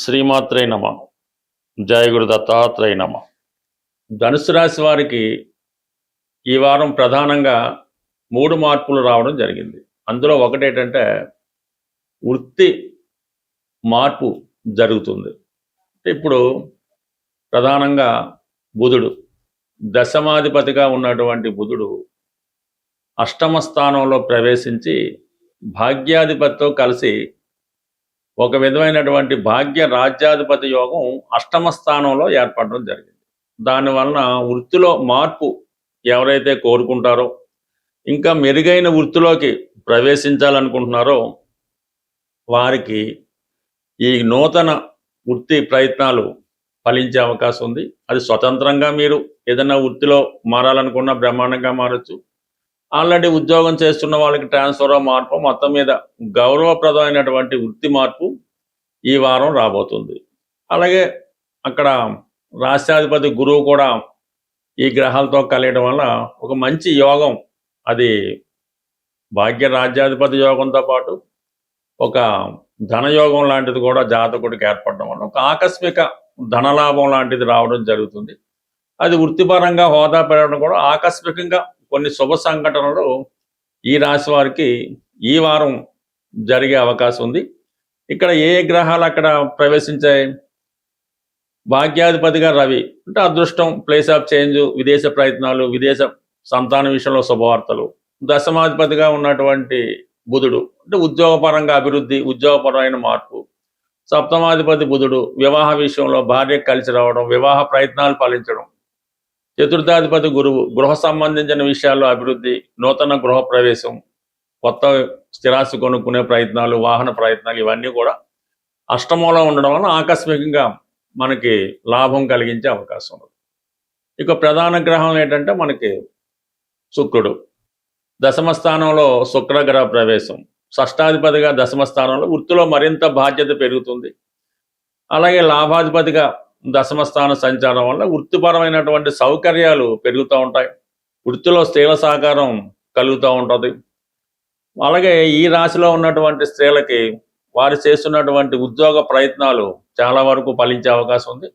శ్రీమాత్రే నమ. జయ గురు దత్తాత్రేయ నమ. ధనుసు రాశి వారికి ఈ వారం ప్రధానంగా 3 మార్పులు రావడం జరిగింది. అందులో ఒకటేంటంటే వృత్తి మార్పు జరుగుతుంది. ఇప్పుడు ప్రధానంగా బుధుడు దశమాధిపతిగా ఉన్నటువంటి బుధుడు అష్టమ స్థానంలో ప్రవేశించి భాగ్యాధిపతితో కలిసి ఒక విధమైనటువంటి భాగ్య రాజ్యాధిపతి యోగం అష్టమ స్థానంలో ఏర్పడడం జరిగింది. దానివలన వృత్తిలో మార్పు ఎవరైతే కోరుకుంటారో, ఇంకా మెరుగైన వృత్తిలోకి ప్రవేశించాలనుకుంటున్నారో వారికి ఈ నూతన వృత్తి ప్రయత్నాలు ఫలించే అవకాశం ఉంది. అది స్వతంత్రంగా మీరు ఏదైనా వృత్తిలో మారాలనుకున్నా బ్రహ్మాండంగా మారచ్చు. ఆల్రెడీ ఉద్యోగం చేస్తున్న వాళ్ళకి ట్రాన్స్ఫర్ మార్పు, మొత్తం మీద గౌరవప్రదమైనటువంటి వృత్తి మార్పు ఈ వారం రాబోతుంది. అలాగే అక్కడ రాష్ట్రాధిపతి గురువు కూడా ఈ గ్రహాలతో కలియడం వల్ల ఒక మంచి యోగం, అది భాగ్య రాజ్యాధిపతి యోగంతో పాటు ఒక ధనయోగం లాంటిది కూడా జాతకుడికి ఏర్పడడం వల్ల ఒక ఆకస్మిక ధనలాభం లాంటిది రావడం జరుగుతుంది. అది వృత్తిపరంగా హోదా పెరగడం కూడా ఆకస్మికంగా కొన్ని శుభ సంఘటనలు ఈ రాశి వారికి ఈ వారం జరిగే అవకాశం ఉంది. ఇక్కడ ఏ గ్రహాలు అక్కడ ప్రవేశించాయి? భాగ్యాధిపతిగా రవి అంటే అదృష్టం, ప్లేస్ ఆఫ్ చేంజ్, విదేశ ప్రయత్నాలు, విదేశ సంతాన విషయంలో శుభవార్తలు. దశమాధిపతిగా ఉన్నటువంటి బుధుడు అంటే ఉద్యోగపరంగా అభివృద్ధి, ఉద్యోగపరమైన మార్పు. సప్తమాధిపతి బుధుడు వివాహ విషయంలో భార్య కలిసి రావడం, వివాహ ప్రయత్నాలు ఫలించడం. చతుర్థాధిపతి గురువు గృహ సంబంధించిన విషయాల్లో అభివృద్ధి, నూతన గృహ ప్రవేశం, కొత్త స్థిరాస్తి కొనుక్కునే ప్రయత్నాలు, వాహన ప్రయత్నాలు, ఇవన్నీ కూడా అష్టమంలో ఉండడం వల్ల ఆకస్మికంగా మనకి లాభం కలిగించే అవకాశం ఉంది. ఇక ప్రధాన గ్రహం ఏంటంటే మనకి శుక్రుడు దశమ స్థానంలో శుక్రగ్రహ ప్రవేశం. షష్టాధిపతిగా దశమ స్థానంలో వృత్తిలో మరింత బాధ్యత పెరుగుతుంది. అలాగే లాభాధిపతిగా దశమ స్థాన సంచారం వల్ల వృత్తిపరమైనటువంటి సౌకర్యాలు పెరుగుతూ ఉంటాయి. వృత్తిలో స్త్రీల సహకారం కలుగుతూ ఉంటుంది. అలాగే ఈ రాశిలో ఉన్నటువంటి స్త్రీలకి వారు చేస్తున్నటువంటి ఉద్యోగ ప్రయత్నాలు చాలా వరకు ఫలించే అవకాశం ఉంది.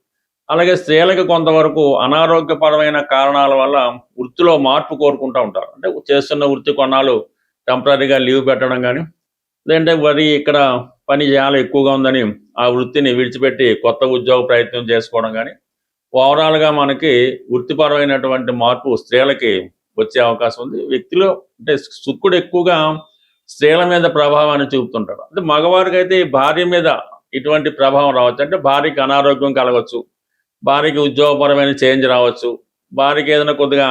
అలాగే స్త్రీలకి కొంతవరకు అనారోగ్యపరమైన కారణాల వల్ల వృత్తిలో మార్పు కోరుకుంటూ ఉంటారు. అంటే చేస్తున్న వృత్తి కొన్నాళ్ళు టెంపరీగా లీవ్ పెట్టడం కానీ, లేదంటే మరి ఇక్కడ పని చాలా ఎక్కువగా ఉందని ఆ వృత్తిని విడిచిపెట్టి కొత్త ఉద్యోగ ప్రయత్నం చేసుకోవడం కానీ, ఓవరాల్గా మనకి వృత్తిపరమైనటువంటి మార్పు స్త్రీలకి వచ్చే అవకాశం ఉంది. వ్యక్తిలో అంటే శుక్రుడు ఎక్కువగా స్త్రీల మీద ప్రభావాన్ని చూపుతుంటాడు. అంటే మగవారికి అయితే భార్య మీద ఇటువంటి ప్రభావం రావచ్చు. అంటే భార్యకి అనారోగ్యం కలగవచ్చు, భార్యకి ఉద్యోగపరమైన చేంజ్ రావచ్చు, భార్యకి ఏదైనా కొద్దిగా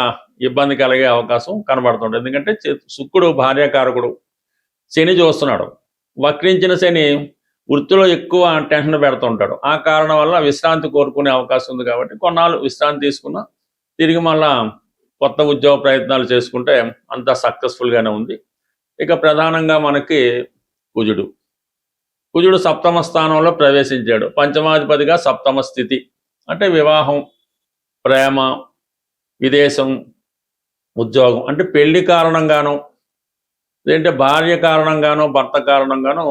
ఇబ్బంది కలిగే అవకాశం కనబడుతుంటుంది. ఎందుకంటే శుక్రుడు భార్యాకారకుడు, శని చూస్తున్నాడు. వక్రించిన శని వృత్తిలో ఎక్కువ టెన్షన్ పెడుతుంటాడు. ఆ కారణం వల్ల విశ్రాంతి కోరుకునే అవకాశం ఉంది. కాబట్టి కొన్నాళ్ళు విశ్రాంతి తీసుకున్నా తిరిగి మళ్ళా కొత్త ఉద్యోగ ప్రయత్నాలు చేసుకుంటే అంతా సక్సెస్ఫుల్గానే ఉంది. ఇక ప్రధానంగా మనకి కుజుడు సప్తమ స్థానంలో ప్రవేశించాడు. పంచమాధిపతిగా సప్తమ స్థితి అంటే వివాహం, ప్రేమ, విదేశం, ఉద్యోగం. అంటే పెళ్లి కారణంగానో, లేదంటే భార్య కారణంగానో, భర్త కారణంగానో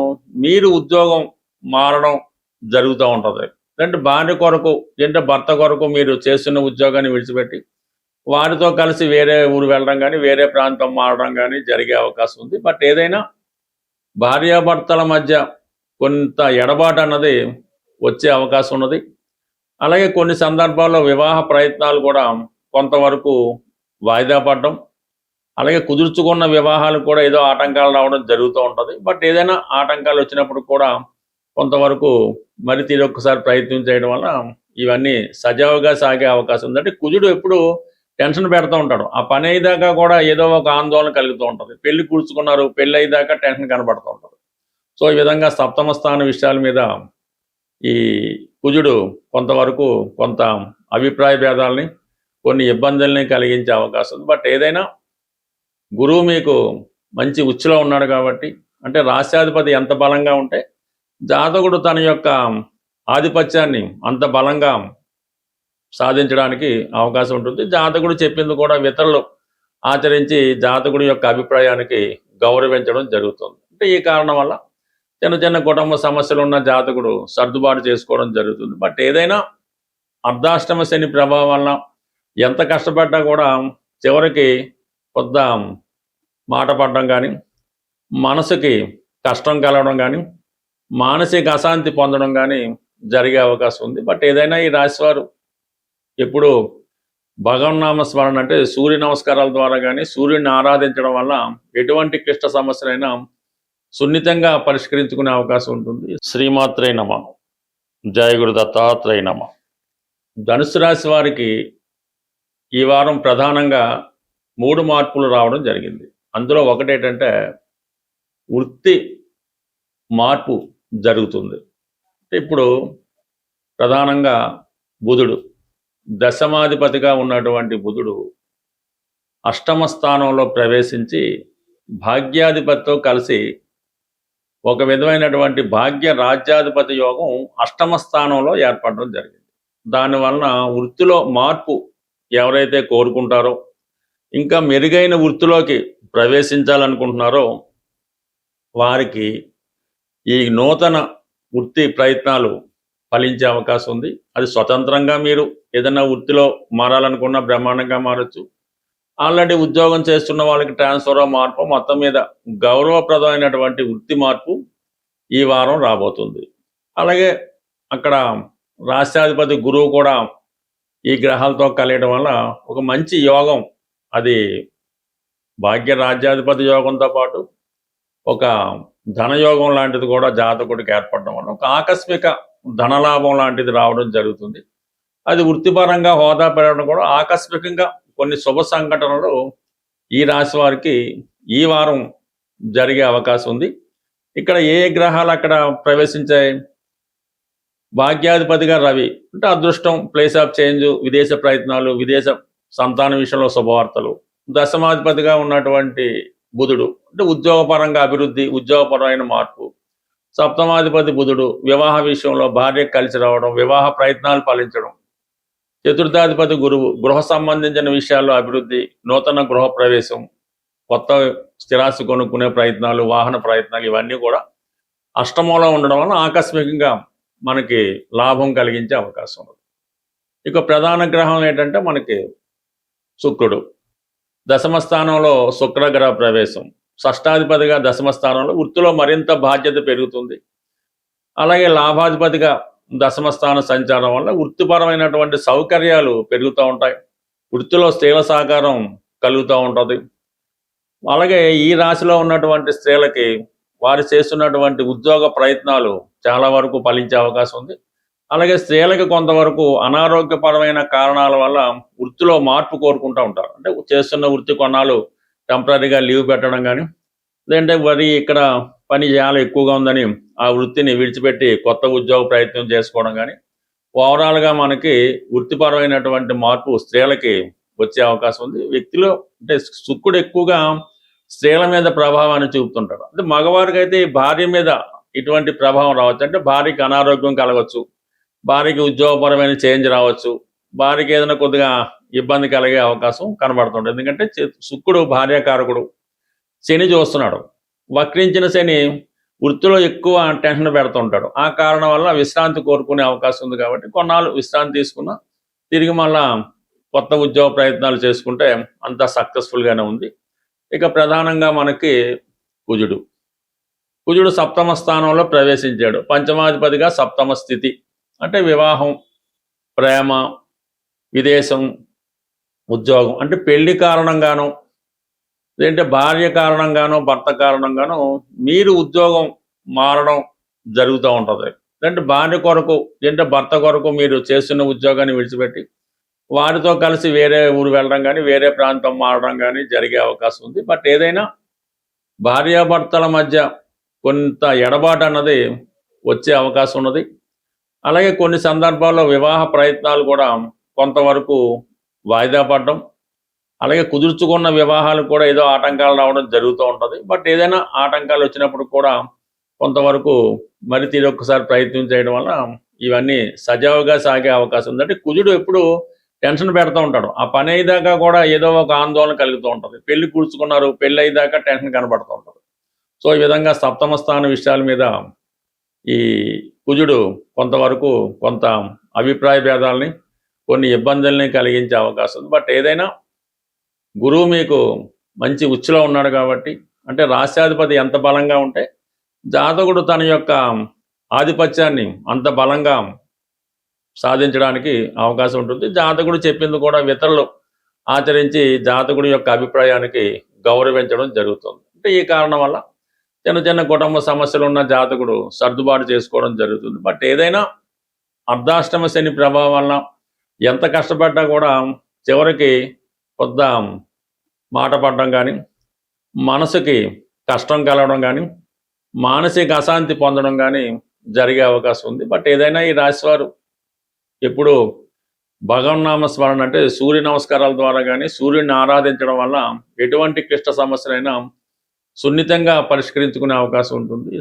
మీరు ఉద్యోగం మారడం జరుగుతూ ఉంటుంది. లేదంటే భార్య కొరకు, లేదంటే భర్త కొరకు మీరు చేస్తున్న ఉద్యోగాన్ని విడిచిపెట్టి వారితో కలిసి వేరే ఊరు వెళ్ళడం కానీ, వేరే ప్రాంతం మారడం కానీ జరిగే అవకాశం ఉంది. బట్ ఏదైనా భార్యాభర్తల మధ్య కొంత ఎడబాటు అన్నది వచ్చే అవకాశం ఉన్నది. అలాగే కొన్ని సందర్భాల్లో వివాహ ప్రయత్నాలు కూడా కొంతవరకు వాయిదా పడడం, అలాగే కుదుర్చుకున్న వివాహాలు కూడా ఏదో ఆటంకాలు రావడం జరుగుతూ ఉంటుంది. బట్ ఏదైనా ఆటంకాలు వచ్చినప్పుడు కూడా కొంతవరకు మరి తీరొక్కసారి ప్రయత్నం చేయడం వల్ల ఇవన్నీ సజావుగా సాగే అవకాశం ఉంది. అంటే కుజుడు ఎప్పుడు టెన్షన్ పెడుతూ ఉంటాడు. ఆ పని అయ్యేదాకా కూడా ఏదో ఒక ఆందోళన కలుగుతూ ఉంటుంది. పెళ్లి కూర్చుకున్నారు, పెళ్ళి అయ్యేదాకా టెన్షన్ కనబడుతూ ఉంటుంది. సో ఈ విధంగా సప్తమ స్థాన విషయాల మీద ఈ కుజుడు కొంతవరకు కొంత అభిప్రాయ భేదాలని, కొన్ని ఇబ్బందుల్ని కలిగించే అవకాశం ఉంది. బట్ ఏదైనా గురువు మీకు మంచి ఉచ్చులో ఉన్నాడు కాబట్టి, అంటే రాష్ట్రాధిపతి ఎంత బలంగా ఉంటే జాతకుడు తన యొక్క ఆధిపత్యాన్ని అంత బలంగా సాధించడానికి అవకాశం ఉంటుంది. జాతకుడు చెప్పింది కూడా ఇతరులు ఆచరించి జాతకుడి యొక్క అభిప్రాయానికి గౌరవించడం జరుగుతుంది. అంటే ఈ కారణం వల్ల చిన్న చిన్న కుటుంబ సమస్యలు ఉన్న జాతకుడు సర్దుబాటు చేసుకోవడం జరుగుతుంది. బట్ ఏదైనా అర్ధాష్టమ శని ప్రభావం వల్ల ఎంత కష్టపడ్డా కూడా చివరికి కొద్ద మాట పడడం కానీ, మనసుకి కష్టం కలగడం కానీ, మానసిక అశాంతి పొందడం కానీ జరిగే అవకాశం ఉంది. బట్ ఏదైనా ఈ రాశివారు ఎప్పుడు భగవన్నామ స్మరణ అంటే సూర్య నమస్కారాల ద్వారా కానీ, సూర్యుడిని ఆరాధించడం వల్ల ఎటువంటి క్లిష్ట సమస్యలైనా సున్నితంగా పరిష్కరించుకునే అవకాశం ఉంటుంది. శ్రీమాత్రే నమః. జయ గురు దత్తాత్రేయ నమః. ధనుసు రాశి వారికి ఈ వారం ప్రధానంగా 3 మార్పులు రావడం జరిగింది. అందులో ఒకటేంటంటే వృత్తి మార్పు జరుగుతుంది. ఇప్పుడు ప్రధానంగా బుధుడు దశమాధిపతిగా ఉన్నటువంటి బుధుడు అష్టమ స్థానంలో ప్రవేశించి భాగ్యాధిపతితో కలిసి ఒక విధమైనటువంటి భాగ్య రాజ్యాధిపతి యోగం అష్టమ స్థానంలో ఏర్పడడం జరిగింది. దానివలన వృత్తిలో మార్పు ఎవరైతే కోరుకుంటారో, ఇంకా మెరుగైన వృత్తిలోకి ప్రవేశించాలనుకుంటున్నారో వారికి ఈ నూతన వృత్తి ప్రయత్నాలు ఫలించే అవకాశం ఉంది. అది స్వతంత్రంగా మీరు ఏదైనా వృత్తిలో మారాలనుకున్నా బ్రహ్మాండంగా మారచ్చు. ఆల్రెడీ ఉద్యోగం చేస్తున్న వాళ్ళకి ట్రాన్స్ఫర్ మార్పు, మొత్తం మీద గౌరవప్రదమైనటువంటి వృత్తి మార్పు ఈ వారం రాబోతుంది. అలాగే అక్కడ రాష్ట్రాధిపతి గురువు కూడా ఈ గ్రహాలతో కలియడం వల్ల ఒక మంచి యోగం, అది భాగ్య రాజ్యాధిపతి యోగంతో పాటు ఒక ధనయోగం లాంటిది కూడా జాతకుడికి ఏర్పడడం వల్ల ఒక ఆకస్మిక ధనలాభం లాంటిది రావడం జరుగుతుంది. అది వృత్తిపరంగా హోదా పెరగడం కూడా ఆకస్మికంగా కొన్ని శుభ సంఘటనలు ఈ రాశి వారికి ఈ వారం జరిగే అవకాశం ఉంది. ఇక్కడ ఏ గ్రహాలు అక్కడ ప్రవేశించాయి? భాగ్యాధిపతిగా రవి అంటే అదృష్టం, ప్లేస్ ఆఫ్ చేంజ్, విదేశ ప్రయత్నాలు, విదేశ సంతాన విషయంలో శుభవార్తలు. దశమాధిపతిగా ఉన్నటువంటి బుధుడు అంటే ఉద్యోగపరంగా అభివృద్ధి, ఉద్యోగపరమైన మార్పు. సప్తమాధిపతి బుధుడు వివాహ విషయంలో భార్య కలిసి రావడం, వివాహ ప్రయత్నాలు ఫలించడం. చతుర్థాధిపతి గురువు గృహ సంబంధించిన విషయాల్లో అభివృద్ధి, నూతన గృహ ప్రవేశం, కొత్త స్థిరాస్తి కొనుక్కునే ప్రయత్నాలు, వాహన ప్రయత్నాలు, ఇవన్నీ కూడా అష్టమంలో ఉండడం వల్ల ఆకస్మికంగా మనకి లాభం కలిగించే అవకాశం ఉంది. ఇక ప్రధాన గ్రహం ఏంటంటే మనకి శుక్రుడు దశమ స్థానంలో శుక్రగ్రహ ప్రవేశం. షష్టాధిపతిగా దశమ స్థానంలో వృత్తిలో మరింత బాధ్యత పెరుగుతుంది. అలాగే లాభాధిపతిగా దశమ స్థాన సంచారం వల్ల వృత్తిపరమైనటువంటి సౌకర్యాలు పెరుగుతూ ఉంటాయి. వృత్తిలో స్త్రీల సహకారం కలుగుతూ ఉంటుంది. అలాగే ఈ రాశిలో ఉన్నటువంటి స్త్రీలకి వారు చేస్తున్నటువంటి ఉద్యోగ ప్రయత్నాలు చాలా వరకు ఫలించే అవకాశం ఉంది. అలాగే స్త్రీలకు కొంతవరకు అనారోగ్యపరమైన కారణాల వల్ల వృత్తిలో మార్పు కోరుకుంటూ ఉంటారు. అంటే చేస్తున్న వృత్తి కొన్నాళ్ళు టెంపరీగా లీవ్ పెట్టడం కానీ, లేదంటే మరి ఇక్కడ పని చాలా ఎక్కువగా ఉందని ఆ వృత్తిని విడిచిపెట్టి కొత్త ఉద్యోగ ప్రయత్నం చేసుకోవడం కానీ, ఓవరాల్గా మనకి వృత్తిపరమైనటువంటి మార్పు స్త్రీలకి వచ్చే అవకాశం ఉంది. వ్యక్తిలో అంటే శుక్రుడు ఎక్కువగా స్త్రీల మీద ప్రభావాన్ని చూపుతుంటాడు. అంటే మగవారికి అయితే భార్య మీద ఇటువంటి ప్రభావం రావచ్చు. అంటే భార్యకి అనారోగ్యం కలగవచ్చు, భార్యకి ఉద్యోగపరమైన చేంజ్ రావచ్చు, భార్యకి ఏదైనా కొద్దిగా ఇబ్బంది కలిగే అవకాశం కనబడుతుంటుంది. ఎందుకంటే శుక్రుడు భార్యాకారకుడు, శని చూస్తున్నాడు. వక్రించిన శని వృత్తిలో ఎక్కువ టెన్షన్ పెడుతుంటాడు. ఆ కారణం వల్ల విశ్రాంతి కోరుకునే అవకాశం ఉంది. కాబట్టి కొన్నాళ్ళు విశ్రాంతి తీసుకున్నా తిరిగి మళ్ళా కొత్త ఉద్యోగ ప్రయత్నాలు చేసుకుంటే అంత సక్సెస్ఫుల్గానే ఉంది. ఇక ప్రధానంగా మనకి కుజుడు సప్తమ స్థానంలో ప్రవేశించాడు. పంచమాధిపతిగా సప్తమ స్థితి అంటే వివాహం, ప్రేమ, విదేశం, ఉద్యోగం. అంటే పెళ్లి కారణంగానో, లేదంటే భార్య కారణంగానో, భర్త కారణంగానో మీరు ఉద్యోగం మారడం జరుగుతూ ఉంటుంది. లేదంటే భార్య కొరకు, లేదంటే భర్త కొరకు మీరు చేస్తున్న ఉద్యోగాన్ని విడిచిపెట్టి వారితో కలిసి వేరే ఊరు వెళ్ళడం కానీ, వేరే ప్రాంతం మారడం కానీ జరిగే అవకాశం ఉంది. బట్ ఏదైనా భార్యాభర్తల మధ్య కొంత ఎడబాటు అన్నది వచ్చే అవకాశం ఉన్నది. అలాగే కొన్ని సందర్భాల్లో వివాహ ప్రయత్నాలు కూడా కొంతవరకు వాయిదా పడడం, అలాగే కుదుర్చుకున్న వివాహాలు కూడా ఏదో ఆటంకాలు రావడం జరుగుతూ ఉంటుంది. బట్ ఏదైనా ఆటంకాలు వచ్చినప్పుడు కూడా కొంతవరకు మరి తిరొక్కసారి ప్రయత్నం చేయడం వల్ల ఇవన్నీ సజావుగా సాగే అవకాశం ఉంది. అంటే కుజుడు ఎప్పుడు టెన్షన్ పెడుతూ ఉంటాడు. ఆ పని అయ్యేదాకా కూడా ఏదో ఒక ఆందోళన కలుగుతూ ఉంటుంది. పెళ్లి కూర్చుకున్నారు, పెళ్ళి అయ్యేదాకా టెన్షన్ కనబడుతూ ఉంటుంది. సో ఈ విధంగా సప్తమ స్థాన విషయాల మీద ఈ కుజుడు కొంతవరకు కొంత అభిప్రాయ భేదాలని కొన్ని ఇబ్బందుల్ని కలిగించే అవకాశం ఉంది. బట్ ఏదైనా గురువు మీకు మంచి ఉచ్చులో ఉన్నాడు కాబట్టి, అంటే రాశ్యాధిపతి ఎంత బలంగా ఉంటే జాతకుడు తన యొక్క ఆధిపత్యాన్ని అంత బలంగా సాధించడానికి అవకాశం ఉంటుంది. జాతకుడు చెప్పింది కూడా ఇతరులు ఆచరించి జాతకుడి యొక్క అభిప్రాయానికి గౌరవించడం జరుగుతుంది. అంటే ఈ కారణం వల్ల చిన్న చిన్న కుటుంబ సమస్యలు ఉన్న జాతకుడు సర్దుబాటు చేసుకోవడం జరుగుతుంది. బట్ ఏదైనా అర్ధాష్టమ శని ప్రభావం వల్ల ఎంత కష్టపడ్డా కూడా చివరికి కొద్ద మాట పడడం కానీ, మనసుకి కష్టం కలగడం కానీ, మానసిక అశాంతి పొందడం కానీ జరిగే అవకాశం ఉంది. బట్ ఏదైనా ఈ రాశివారు ఎప్పుడు భగవన్నామ స్మరణ అంటే సూర్య నమస్కారాల ద్వారా కానీ, సూర్యుడిని ఆరాధించడం వల్ల ఎటువంటి క్లిష్ట సమస్యలైనా సున్నితంగా పరిష్కరించుకునే అవకాశం ఉంటుంది.